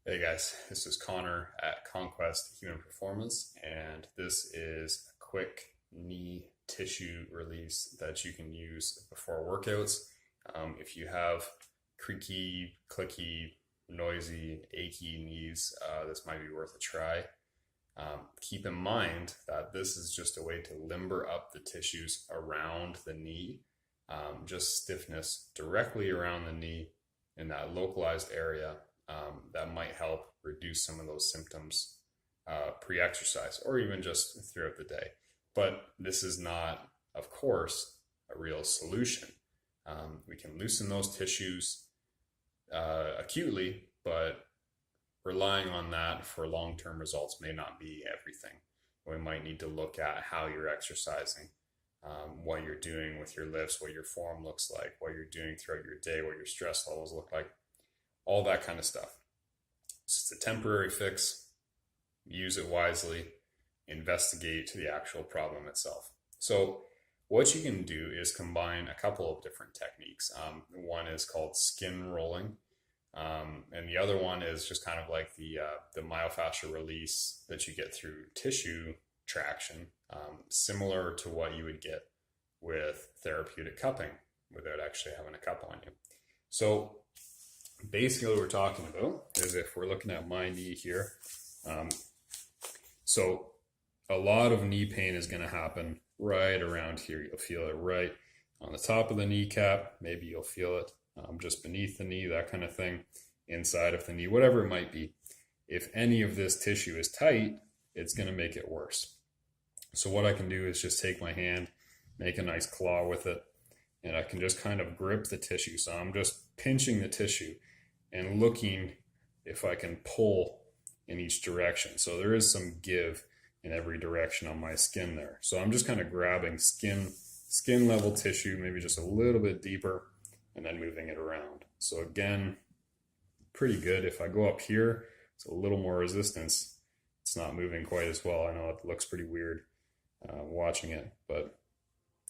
Hey guys, this is Connor at Conquest Human Performance, and this is a quick knee tissue release that you can use before workouts. If you have creaky, clicky, noisy, achy knees, this might be worth a try. Keep in mind that this is just a way to limber up the tissues around the knee, just stiffness directly around the knee in that localized area. That might help reduce some of those symptoms pre-exercise or even just throughout the day. But this is not, of course, a real solution. We can loosen those tissues acutely, but relying on that for long-term results may not be everything. We might need to look at how you're exercising, what you're doing with your lifts, what your form looks like, what you're doing throughout your day, what your stress levels look like, all that kind of stuff. So it's a temporary fix. Use it wisely. Investigate the actual problem itself. So what you can do is combine a couple of different techniques. One is called skin rolling, and the other one is just kind of like the myofascial release that you get through tissue traction, similar to what you would get with therapeutic cupping without actually having a cup on you. So basically what we're talking about is, if we're looking at my knee here, so a lot of knee pain is going to happen right around here. You'll feel it right on the top of the kneecap. Maybe you'll feel it just beneath the knee, that kind of thing, inside of the knee, whatever it might be. If any of this tissue is tight, it's going to make it worse. So what I can do is just take my hand, make a nice claw with it, and I can just kind of grip the tissue. So I'm just pinching the tissue and looking if I can pull in each direction. So there is some give in every direction on my skin there. So I'm just kind of grabbing skin level tissue, maybe just a little bit deeper, and then moving it around. So again, pretty good. If I go up here, it's a little more resistance. It's not moving quite as well. I know it looks pretty weird watching it, but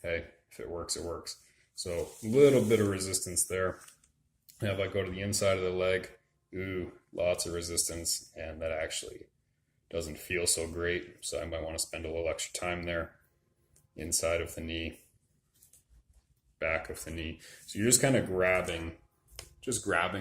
hey, if it works, it works. So a little bit of resistance there. Now if I go to the inside of the leg, ooh, lots of resistance, and that actually doesn't feel so great. So I might want to spend a little extra time there. Inside of the knee, back of the knee. So you're just kind of grabbing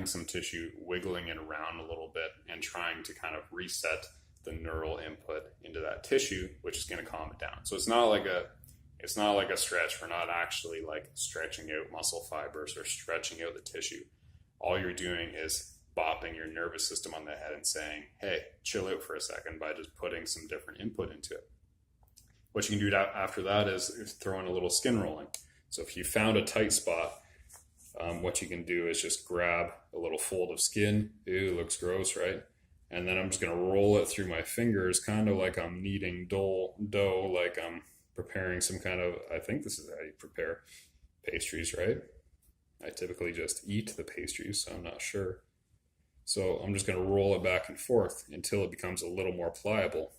some tissue, wiggling it around a little bit, and trying to kind of reset the neural input into that tissue, which is going to calm it down. So it's not like a stretch. We're not actually like stretching out muscle fibers or stretching out the tissue. All you're doing is bopping your nervous system on the head and saying, hey, chill out for a second, by just putting some different input into it. What you can do after that is throw in a little skin rolling. So if you found a tight spot, what you can do is just grab a little fold of skin. Ew, looks gross, right? And then I'm just going to roll it through my fingers, kind of like I'm kneading dough, like I'm preparing some kind of, I think this is how you prepare pastries, right? I typically just eat the pastries, so I'm not sure. So I'm just going to roll it back and forth until it becomes a little more pliable.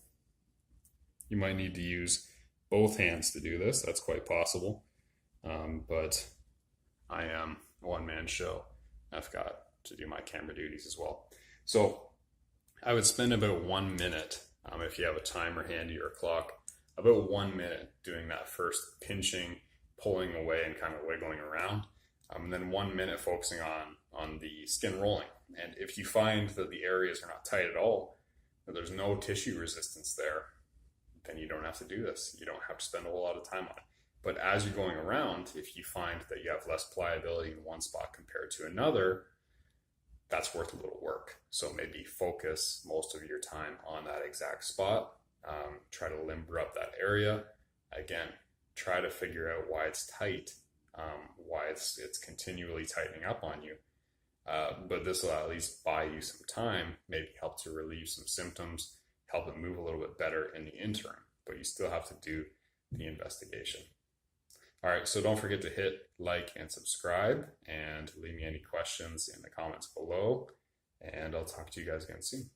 You might need to use both hands to do this. That's quite possible. But I am a one-man show. I've got to do my camera duties as well. So I would spend about 1 minute, if you have a timer handy or a clock, about 1 minute doing that first pinching, pulling away, and kind of wiggling around. And then 1 minute focusing on the skin rolling. And if you find that the areas are not tight at all, that there's no tissue resistance there, then you don't have to do this. You don't have to spend a whole lot of time on it. But as you're going around, if you find that you have less pliability in one spot compared to another, that's worth a little work. So maybe focus most of your time on that exact spot. Try to limber up that area. Again, try to figure out why it's tight, why it's continually tightening up on you. But this will at least buy you some time, maybe help to relieve some symptoms, help it move a little bit better in the interim. But you still have to do the investigation. All right, so don't forget to hit like and subscribe, and leave me any questions in the comments below, and I'll talk to you guys again soon.